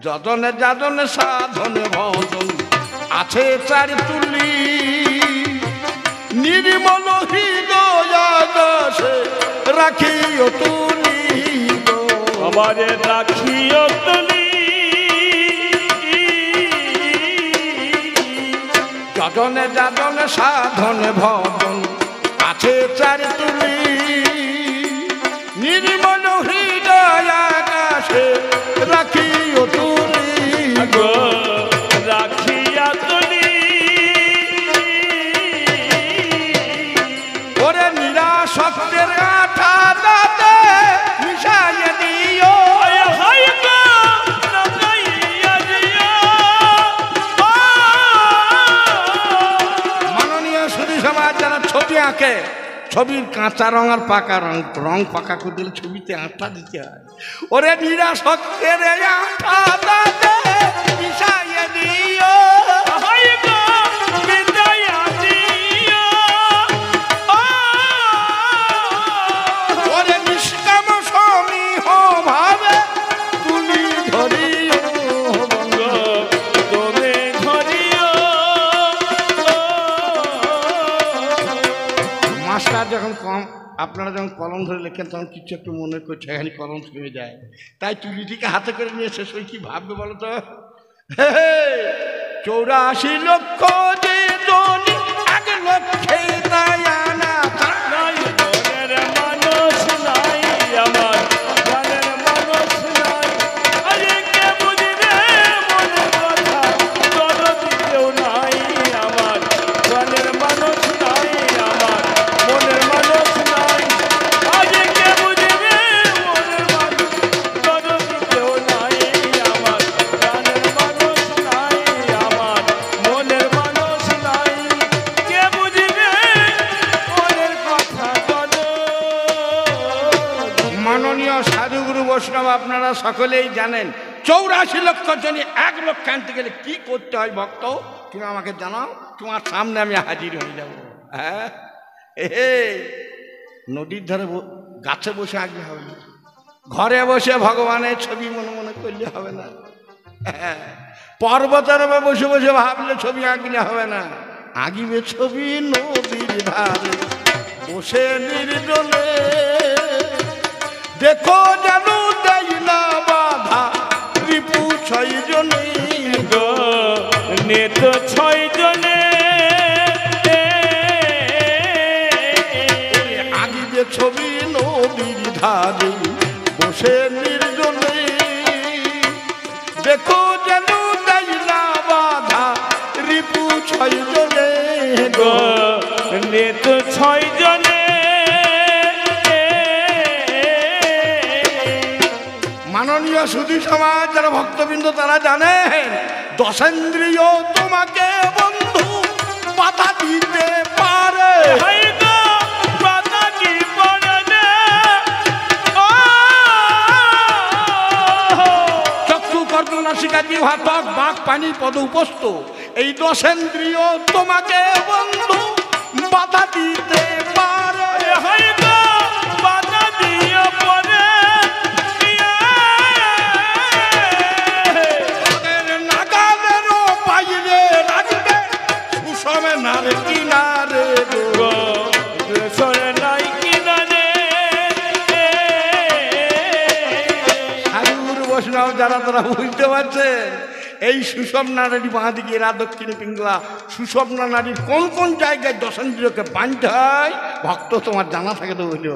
যতনে যাতনে সাধনে ভজন আছে চার তুলি নির্মল হৃদয় আকাশে রাখিও তুলি আমারে রাখিও তুলি যতনে যাতনে সাধনে ভজন আছে চার তুলি নির্মল হৃদয় আকাশে রাখিও তুলি রাখিয়া তুলি ওরে নিরাসক্তের আঠা দাতে মিশাইয়ে দিও মাননীয় সুধী সমাজ যারা ছবি আঁকে ছবির কাঁচা রং আর পাকা রং রং পাকা করে দিলে ছবিতে আঠা দিতে হয় ওরে নিরাসক্তের আঠা দাতে মিশাইয়ে দিও ওরে নিষ্কাম সমীহ ভাবে তুলি ধরিও তুমি ধরিও মাস্টার যখন কম আপনারা যখন কলম ধরে লেখেন তখন কিছু একটু মনে করছে এখানে কলম থেমে যায় তাই তুলিটিকে হাতে করে নিয়ে শেষ হয়ে কি ভাববে বলো তো 84 লক্ষ যে জনি 1 লক্ষে দায়ানা নাই মনের মানুষ নাই আমার প্রাণের মানুষ নাই আরে কে বুঝবে মনের কথা দরদি কেউ নাই আমার প্রাণের মানুষ নাই আমার মনের মানুষ নাই আরে কে বুঝবে মনের মানুষ দরদি কেউ নাই আমার প্রাণের মানুষ নাই আমার মনের মানুষ নাই কে বুঝবে মনের কথা মাননীয় সাধুগুরু বৈষ্ণব আপনারা সকলেই জানেন 84 লক্ষ জনই 1 লক্ষ আনতে গেলে কি করতে হয় ভক্ত তুমি আমাকে জানাও তোমার সামনে আমি হাজির হয়ে যাব হ্যাঁ নদীর ধারে গাছে বসে আঁকলে হবে না ঘরে বসে ভগবানের ছবি মনে মনে করলে হবে না পর্বতের উপর বসে বসে ভাবলে ছবি আঁকলে হবে না আঁকিবে ছবি নদীর ধারে বসে নির্জনে দেখো যেন দেয় না বাধা রিপু 6 জনে নেত 6 জনে আঁকিবে ছবি নদীর ধারে বসে নির্জনে দেখো যেন দেয় না বাধা রিপু 6 জনে নেত 6 জনে মাননীয় সুধী সমাজ যারা ভক্তবৃন্দ তারা জানেন 10 ইন্দ্রিয় তোমাকে বন্ধু বাধা দিতে পারে চক্ষু কর্ণ নাসিকা জিহ্বা ত্বক বাক পানি পদ উপস্থ এই 10 ইন্দ্রিয় তোমাকে বন্ধু বাধা দিতে পারে নাগালেরও বাইরে রাখবে সুষমে নারে কিনারে নাই কিনারে সাধুগুরু বৈষ্ণব যারা তারা বুঝতে পারছেন এই সুষমনা নারী বাঁ দিকে এরা দক্ষিণে পিঙ্গলা সুষমনা নারীর কোন কোন জায়গায় 10 ইন্দ্রিয়কে বাঁধতে হয় ভক্ত তোমার জানা থাকে তো বুঝলো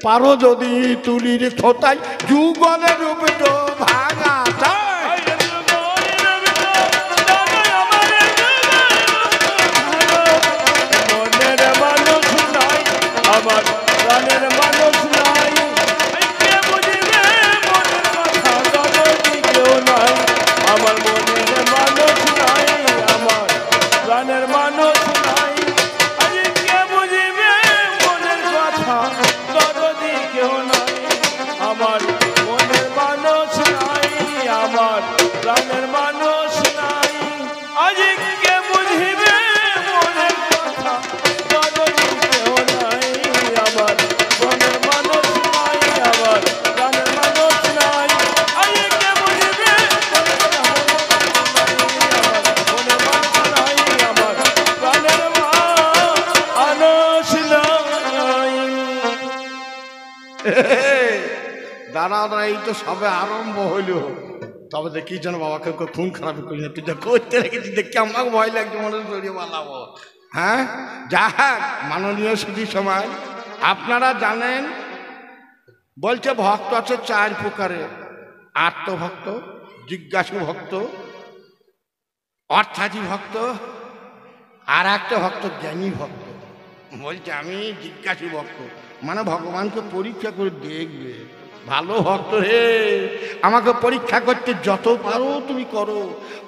পারো যদি তুলির থোতাই যুগলের রূপে তো ভাঙা যায় মনের মানুষ নাই আমার প্রাণের মানুষ নাই কে বুঝবে মনের কথা দরদি কেউ নাই আমার মনের মানুষ নাই আমার প্রাণের মানুষ নাই আরে কে বুঝবে মনের কথা দরদি কেউ নাই আমার মনের মানুষ নাই আমার প্রাণের মানুষ নাই আজ কে বুঝিবে মনের কথা দরদি কেউ নাই আমার মনের মানুষ নাই আমার প্রাণের মানুষ নাই আজ কে বুঝিবে দাঁড়া দাঁড়া, এই তো সবে আরম্ভ হইল। তবে দেখি যেন বাবাকে খুন খারাপ করি না, তুই যা করতে রেখেছি দেখি আমাকে ভয় লাগছে, মনে জড়িয়ে পালাবো। হ্যাঁ, যাক মাননীয় সুধী সমাজ, আপনারা জানেন বলছে ভক্ত আছে 4 প্রকারের, আত্মভক্ত, জিজ্ঞাসু ভক্ত, অর্থাৎ ভক্ত, আর একটা ভক্ত জ্ঞানী ভক্ত। বলছে আমি জিজ্ঞাসু ভক্ত, মানে ভগবানকে পরীক্ষা করে দেখবে। ভালো ভক্ত হে, আমাকে পরীক্ষা করতে যত পারো তুমি করো,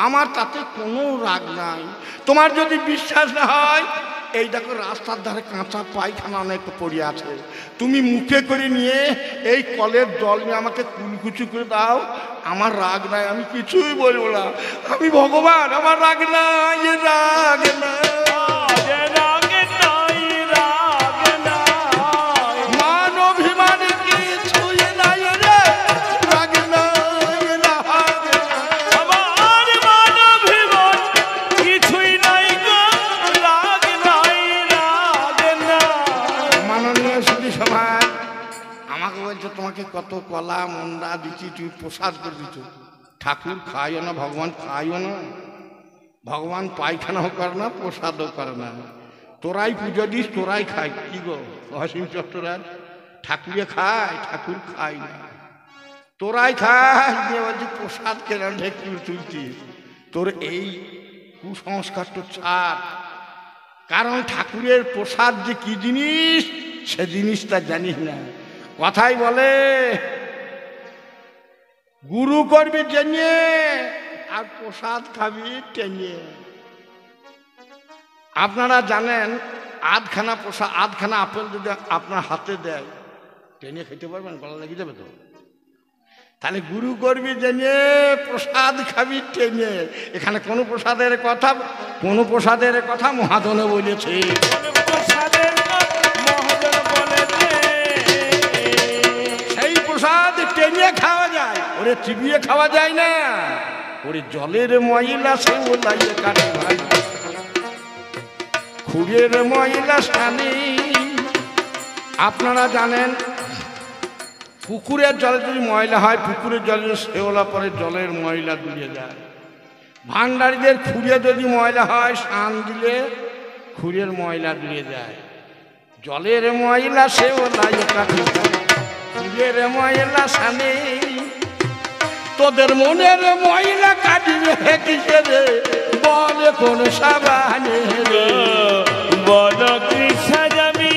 আমার তাতে কোনো রাগ নাই। তোমার যদি বিশ্বাস না হয়, এই দেখো রাস্তার ধারে কাঁচা পায়খানা অনেক পড়ে আছে, তুমি মুখে করে নিয়ে এই কলের জল নিয়ে আমাকে কুলকুচি করে দাও, আমার রাগ নাই, আমি কিছুই বলবো না। আমি ভগবান, আমার রাগ নাই, রাগ নাই। মান অভিমান কিছুই নাই রে, রাগ নাই, রাগ নাই। আমার মান অভিমান কিছুই নাই গো, রাগ নাই, রাগ নাই। মাননীয় সুধী সমাজ, আমাকে বলছে তোমাকে কত কলা মন্ডা দিচ্ছি, তুই প্রসাদ করে দিচ্ছ, ঠাকুর খাইও না, ভগবান খাইও না, ভগবান পায়খানাও করে না, প্রসাদও করে না, তোরাই পুজো দিস, তোরাই খাই। কি গো অসীম চট্টরাজ, ঠাকুরে খায়, ঠাকুর খাই না, তোরাই খাই। দিয়ে বলছি প্রসাদ কেন ঢেকে তুলছিস, তোর এই কুসংস্কার তো ছাড়, কারণ ঠাকুরের প্রসাদ যে কি জিনিস সে জিনিসটা জানিস না। কথাই বলে গুরু করবি জেনে আর প্রসাদ খাবি টেনে। আপনারা জানেন আধখানা প্রসাদ, আধখানা আপেল যদি আপনার হাতে দেয়, টেনে খেতে পারবেন? গলা লেগে যাবে তো। তাহলে গুরু করবি জেনে, প্রসাদ খাবি টেনে। এখানে কোনো প্রসাদের কথা, কোনো প্রসাদের কথা মহাজনে বলেছে। সেই প্রসাদ টেনে খাওয়া যায়, ওরে চিবিয়ে খাওয়া যায় না। ওরে জলের ময়লা সে ওলাইয়ে কাটে ভাই, খুঁড়ের ময়লা সানি। আপনারা জানেন পুকুরের জলে যদি ময়লা হয়, পুকুরের জলে শেওলা পরে জলের ময়লা ধুয়ে যায়। ভান্ডারীদের খুঁড়ে যদি ময়লা হয়, সান দিলে খুঁড়ের ময়লা ধুয়ে যায়। জলের ময়লা শেওলা কাঠি, খুঁড়ের ময়লা সানি। তোদের মনের ময়লা কাটবে কিসের, বলে কোন সাবানে রে, বল কৃষ্ণ জামি।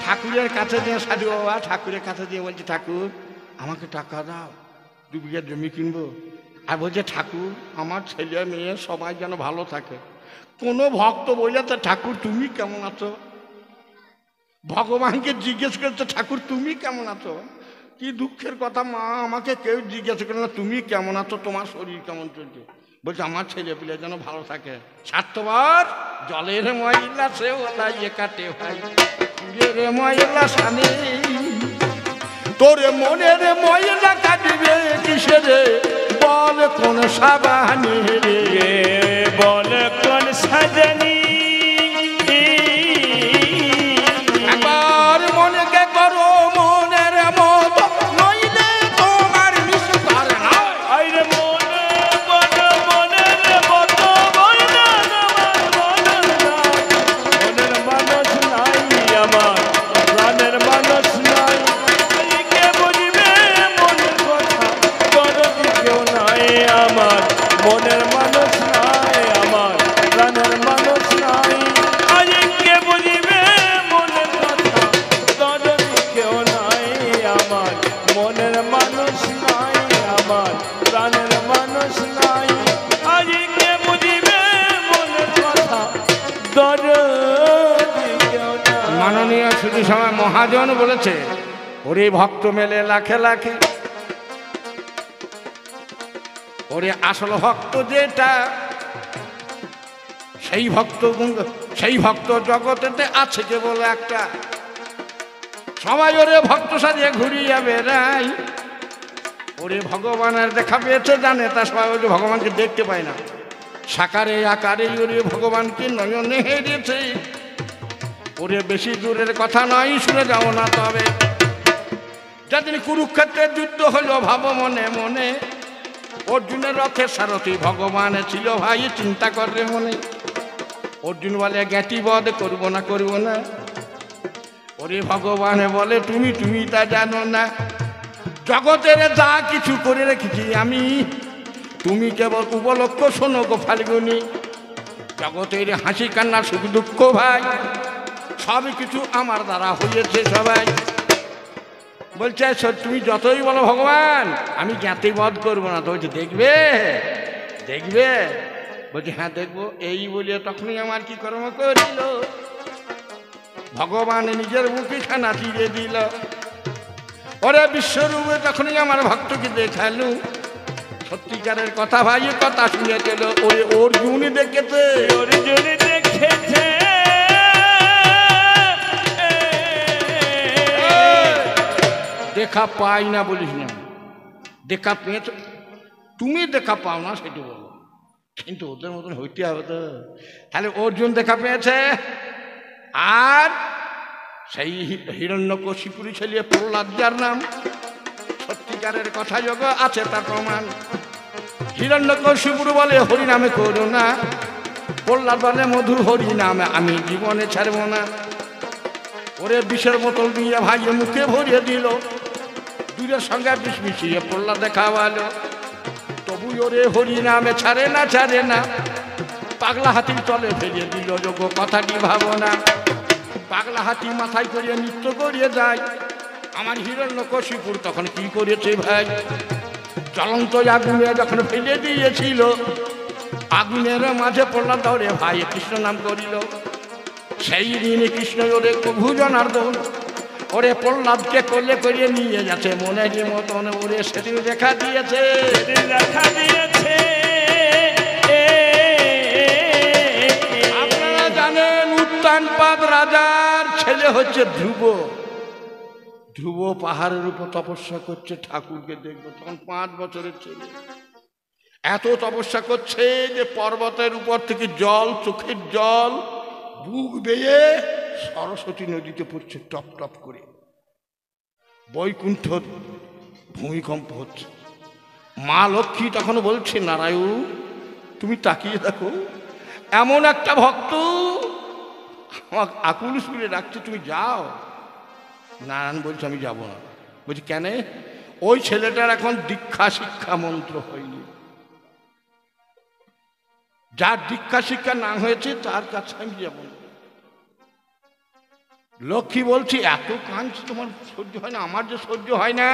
ঠাকুরের কাছে দিয়ে সাধু বাবা ঠাকুরের কাছে দিয়ে বলছে, ঠাকুর আমাকে টাকা দাও, 2 বিঘা জমি কিনবো। আর বলছে ঠাকুর আমার ছেলে মেয়ে সবাই যেন ভালো থাকে। কোনো ভক্ত বললে তো ঠাকুর তুমি কেমন আছো, ভগবানকে জিজ্ঞেস করছে ঠাকুর তুমি কেমন আছো। কি দুঃখের কথা মা, আমাকে কেউ জিজ্ঞেস করে না তুমি কেমন আছো, তোমার শরীর কেমন চলছে। বলছে আমার ছেলে পিলে যেন ভালো থাকে। স্বার্থবার জলের ময়লা সে ওলাইয়ে কাটে ভাই, খুঁড়ের ময়লা সানে। তোর মনের ময়লা কাটবে কিসের, বল কোন সাবানে রে, বল কোন সাজনি। একবার মনকে করো মনের মত, নইলে তোমার নিস্তার নাই। আইরে মনে বল মনের মত, বইনা আমার মনের নাই। মনের মানুষ নাই আমার, প্রাণের মানুষ নাই। কে বুঝবে মনের কথা, দরদি কেউ নাই আমার। মনের মানুষ নাই আমার, প্রাণের মানুষ নাই। আজ কে বুঝবে মনের কথা, দরদি কেউ নাই আমার। মনের মানুষ নাই আমার, প্রাণের মানুষ নাই। আজ কে বুঝবে মনের কথা, দরদি কেউ নাই। মাননীয় সুধী সমাজ মহাজন বলেছে, ওরে ভক্ত মেলে লাখে লাখে, ওরে আসল ভক্ত যেটা, সেই ভক্ত জগতেতে আছে কেবল একটা। সবাই ওরে ভক্ত সাজিয়ে ঘুরিয়ে বেড়াই, ওরে ভগবানের দেখা পেয়েছে জানে, তা সবাই ওরে ভগবানকে দেখতে পায় না। সাকারে আকারে ওরে ভগবানকে নয়নে হেরেছে। ওরে বেশি দূরের কথা নয়, শুনে যাও না তবে। যেদিন কুরুক্ষেত্রের যুদ্ধ হলো, ভাবো মনে মনে অর্জুনের রথের সারথি ভগবান ছিল ভাই, চিন্তা করে মনে। অর্জুন বলে জ্ঞাতি বধ করবো না করবো না। ওরে ভগবান বলে তুমি তুমি তা জানো না, জগতের যা কিছু করে রেখেছি আমি, তুমি কেবল উপলক্ষ শোনো গো ফাল্গুনি। জগতের হাসি কান্না সুখ দুঃখ ভাই সবই কিছু আমার দ্বারা হয়েছে সবাই। বলছে তুমি যতই বলো ভগবান আমি জ্ঞাতি বধ করবো না। তো বলছে দেখবে দেখবে? বলছে হ্যাঁ দেখবো। এই বলিয়া তখনই আমার কি কর্ম করিল, ভগবান নিজের মুখে খানা চিড়ে দিল। ওরে বিশ্বরূপে তখনই আমার ভক্তকে দেখালু, সত্যিকারের কথা ভাই কথা শুনে গেল। ওই অর্জুন দেখেছে, অর্জুন দেখেছে, দেখা পাই না বলিস না, দেখা পেয়েছ তুমি, দেখা পাও না সেটি বলো, কিন্তু ওদের মতন হইতে হবে তো। তাহলে অর্জুন দেখা পেয়েছে, আর সেই হিরণ্যকশিপুরী ছেলে প্রহ্লাদ যার নাম, সত্যিকারের কথা যোগ আছে তার প্রমাণ। হিরণ্যকশিপুর বলে হরি নামে করো না, প্রহ্লাদ বলে মধুর হরি নামে আমি জীবনে ছাড়ব না। ওরে বিষের বোতল দিয়ে ভাইয়ে মুখে ভরিয়ে দিল, দূরের সঙ্গে বিষ মিশিয়ে প্রহ্লাদ দেখাওয়ালো। তবু ওরে হরি নামে ছাড়ে না ছাড়ে না, পাগলা হাতির তলে ফেলিয়ে দিল যোগ কথাটি ভাবনা। পাগলা হাতি মাথায় করিয়ে নৃত্য করিয়ে যায়। আমার হিরণ্যকশিপুর তখন কি করেছে ভাই, জ্বলন্ত আগুনে যখন ফেলে দিয়েছিল, আগুনের মাঝে প্রহ্লাদ ধরে ভাই কৃষ্ণ নাম করিল। সেই দিনে কৃষ্ণ ওরে প্রভু জনার্দন, ওরে প্রহ্লাদকে কোলে করিয়ে নিয়ে যাচ্ছে মনের মতন। ওরে সেদিন দেখা দিয়েছে, দেখা দিয়েছে। আপনারা জানেন উত্তানপাদ রাজার ছেলে হচ্ছে ধ্রুব। ধ্রুব পাহাড়ের উপর তপস্যা করছে, ঠাকুরকে দেখবো। তখন 5 বছরের ছেলে, এত তপস্যা করছে যে পর্বতের উপর থেকে জল, চোখের জল বুক বেয়ে সরস্বতী নদীতে পড়ছে টপ টপ করে। বৈকুণ্ঠ ভূমিকম্প হচ্ছে। মা লক্ষ্মী তখন বলছে নারায়ণ তুমি তাকিয়ে দেখো, এমন একটা ভক্ত আমার আকুল সুরে ডাকছে, তুমি যাও। নারায়ণ বলছে আমি যাব না। বলছি কেন? ওই ছেলেটার এখন দীক্ষা শিক্ষা মন্ত্র হয়নি। যার দীক্ষা শিক্ষা না হয়েছে তার কাছে আমি যাব না। লক্ষ্মী বলছি এত কাঁদছে তোমার সহ্য হয় না? আমার যে সহ্য হয় না।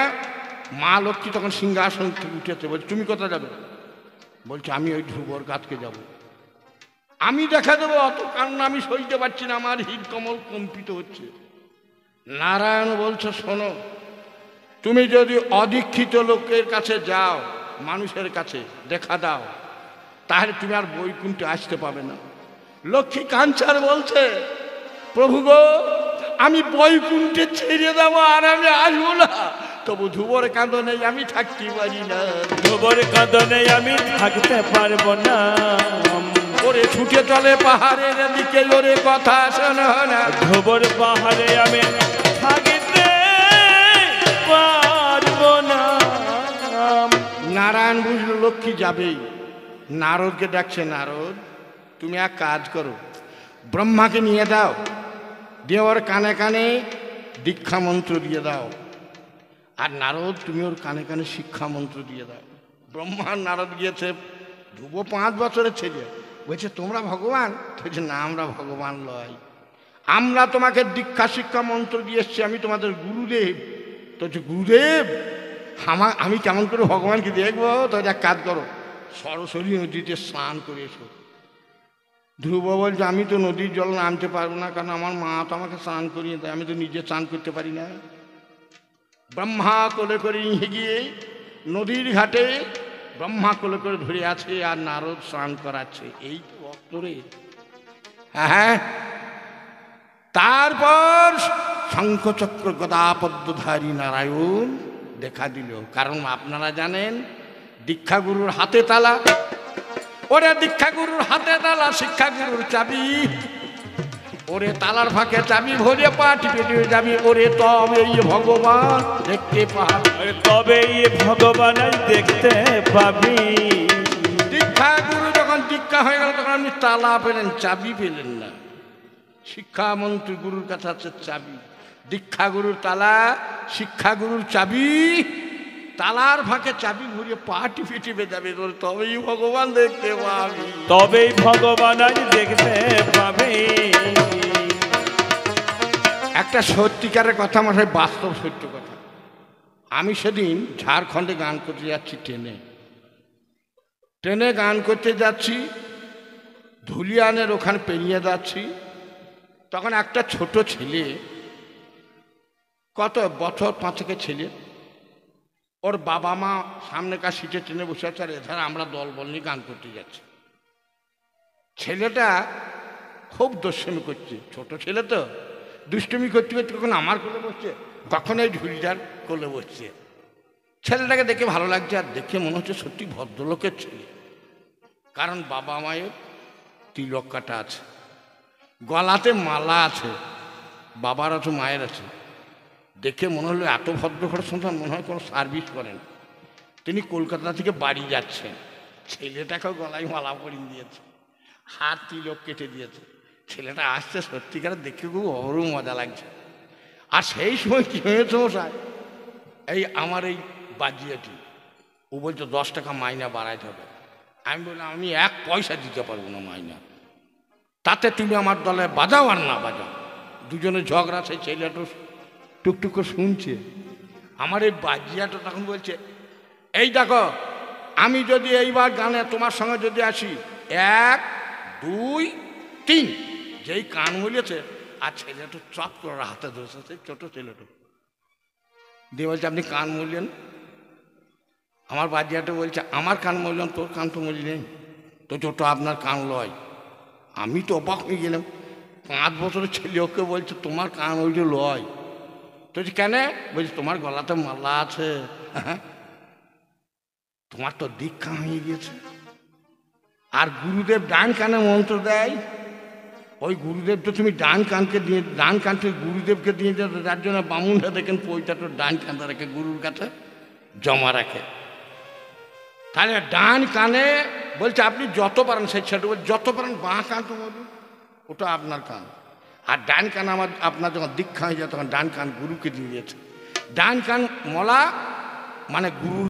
মা লক্ষ্মী তখন সিংহাসন থেকে উঠেছে, বলছে তুমি কোথায় যাবে? বলছে আমি ওই ধ্রুবর গাছকে যাব, আমি দেখা দেবো। অত কান্না আমি সইতে পারছি না, আমার হৃদ কমল কম্পিত হচ্ছে। নারায়ণ বলছে শোনো, তুমি যদি অদীক্ষিত লোকের কাছে যাও, মানুষের কাছে দেখা দাও, তাহলে তুমি আর বৈকুণ্ঠে আসতে পাবে না। লক্ষ্মী কাঞ্চার বলছে প্রভু গো আমি বৈকুণ্ঠে ছেড়ে দেবো আর আমি আসবো না, তবু ধ্রুবর কাঁদনে আমি থাকতে পারি না। ধ্রুবর কাঁদনে আমি থাকতে পারবো না। ওরে ছুটে চলে পাহাড়ের দিকে, ওরে কথা শোনো না। ধ্রুবর পাহাড়ে আমি থাকতে পারবো না। নারায়ণ বুঝলো লক্ষ্মী যাবেই, নারদকে ডাকছে, নারদ তুমি এক কাজ করো, ব্রহ্মাকে নিয়ে দাও, দিয়ে ওর কানে কানে দীক্ষা মন্ত্র দিয়ে দাও। আর নারদ তুমি ওর কানে কানে শিক্ষা মন্ত্র দিয়ে দাও। ব্রহ্মা নারদ গিয়েছে, ধ্রুব 5 বছরের ছেলে। বলছে তোমরা ভগবান? বলছে না আমরা ভগবান লয়, আমরা তোমাকে দীক্ষা শিক্ষা মন্ত্র দিয়ে এসছি, আমি তোমাদের গুরুদেব। তো গুরুদেব আমি কেমন করে ভগবানকে দেখবো? তো এক কাজ করো, সরস্বতী নদীতে স্নান করে এসো। ধ্রুব বলছে আমি তো নদীর জল নামতে পারবো না, কারণ আমার মা তো আমাকে স্নান করিয়ে দেয়, আমি তো নিজে স্নান করতে পারি না। ব্রহ্মা কোলে করে নিয়ে গিয়ে নদীর ঘাটে ব্রহ্মা কোলে করে ধরে আছে, আর নারদ স্নান করাচ্ছে। এই তো ভক্তরে। হ্যাঁ, তারপর শঙ্খচক্র গদা পদ্মধারী নারায়ণ দেখা দিল। কারণ আপনারা জানেন দীক্ষাগুরুর হাতে তালা। ওরে দীক্ষাগুরুর হাতে তালা, শিক্ষাগুরুর চাবি। ওরে তালার ফাঁকে চাবি ভরে পা টিপে টিপে যাবি, ওরে তবেই ভগবান দেখতে পাবি। তবেই ভগবান দেখতে পাবি। দীক্ষা গুরু যখন দীক্ষা হয়ে গেল তখন আপনি তালা পেলেন, চাবি পেলেন না। শিক্ষামন্ত্রী গুরুর কাছে আছে চাবি, দীক্ষা গুরুর তালা, শিক্ষা গুরুর চাবি। তালার ফাঁকে চাবি ঘুরিয়ে পা টিপে টিপে যাবে, তবেই ভগবান দেখতে পাবি। তবেই ভগবান দেখতে পাবি। একটা সত্যিকারের কথা, আমার বাস্তব সত্য কথা। আমি সেদিন ঝাড়খণ্ডে গান করতে যাচ্ছি, ট্রেনে গান করতে যাচ্ছি, ধুলিয়ানের ওখানে পেরিয়ে যাচ্ছি। তখন একটা ছোট ছেলে, কত বছর 5 ছেলে, ওর বাবা মা সামনেকার সিটে ট্রেনে বসে আছে, আর এধারে আমরা দল বল নিয়ে গান করতে যাচ্ছি। ছেলেটা খুব দুষ্টুমি করছে, ছোট ছেলে তো, দুষ্টুমি করতে করতে কখন আমার কোলে বসছে, কখন এই ঝুড়িটার কোলে বসছে। ছেলেটাকে দেখে ভালো লাগছে, আর দেখে মনে হচ্ছে সত্যি ভদ্রলোকের ছেলে। কারণ বাবা মায়ের তিলক কাটা আছে, গলাতে মালা আছে, বাবার আছে মায়ের আছে। দেখে মনে হলো এত ভদ্র ঘরের সন্তান, মনে হয় কোনো সার্ভিস করেন। তিনি কলকাতা থেকে বাড়ি যাচ্ছেন, ছেলেটাকেও গলায় মালা পরিয়ে দিয়েছে, হাত তিলক কেটে দিয়েছে। ছেলেটা আসছে, সত্যিকার দেখে খুব অরু মজা লাগছে। আর সেই সময় কি হয়েছে মশাই, এই আমার এই বাজিয়াটি, ও বলছে 10 টাকা মাইনা বাড়াইতে হবে। আমি বললাম আমি 1 পয়সা দিতে পারবো না মাইনা, তাতে তুমি আমার দলে বাজাও আর না বাজাও। দুজনে ঝগড়া, সেই ছেলেটা টুকটুক করে শুনছে। আমার এই বাজিয়াটা তখন বলছে, এই দেখো, আমি যদি এইবার গানে তোমার সঙ্গে যদি আসি, 1 2 3, যেই কান বলেছে, আর ছেলেটা চপ করে হাতে ধরেছে, ছোট ছেলেটা দিয়ে বলছে আপনি কান মূল্যন। আমার বাজিয়াটা বলছে আমার কান মূল্যন, তোর কান তো মূল্য নেই, তো ছোট আপনার কান লয়। আমি তো অবাক হয়ে গেলাম, 5 বছরের ছেলে ওকে বলছে তোমার কান ওইটা লয়। তো কেন? বলছি তোমার গলাতে মালা আছে, তোমার তো দীক্ষা হয়ে গেছে। আর গুরুদেব ডান কানে মন্ত্র দেয়, ওই গুরুদেব তো তুমি ডান কানকে দিয়ে, ডান কানকে গুরুদেবকে দিয়ে যেতে, যার জন্য বামুনরা দেখেন পইটা তো ডান কানটা রেখে গুরুর কাছে জমা রাখে। তাহলে ডান কানে বলছে আপনি যত পারেন, সেই ছেলে বলছে যত পারেন বাঁ কান তো বলুন, ওটা আপনার কান। আর ডান কান আপনার যখন দীক্ষা হয়ে যায় তখন ডান কান গুরুকে দিয়ে দিয়েছে। ডান কান মলা মানে গুরু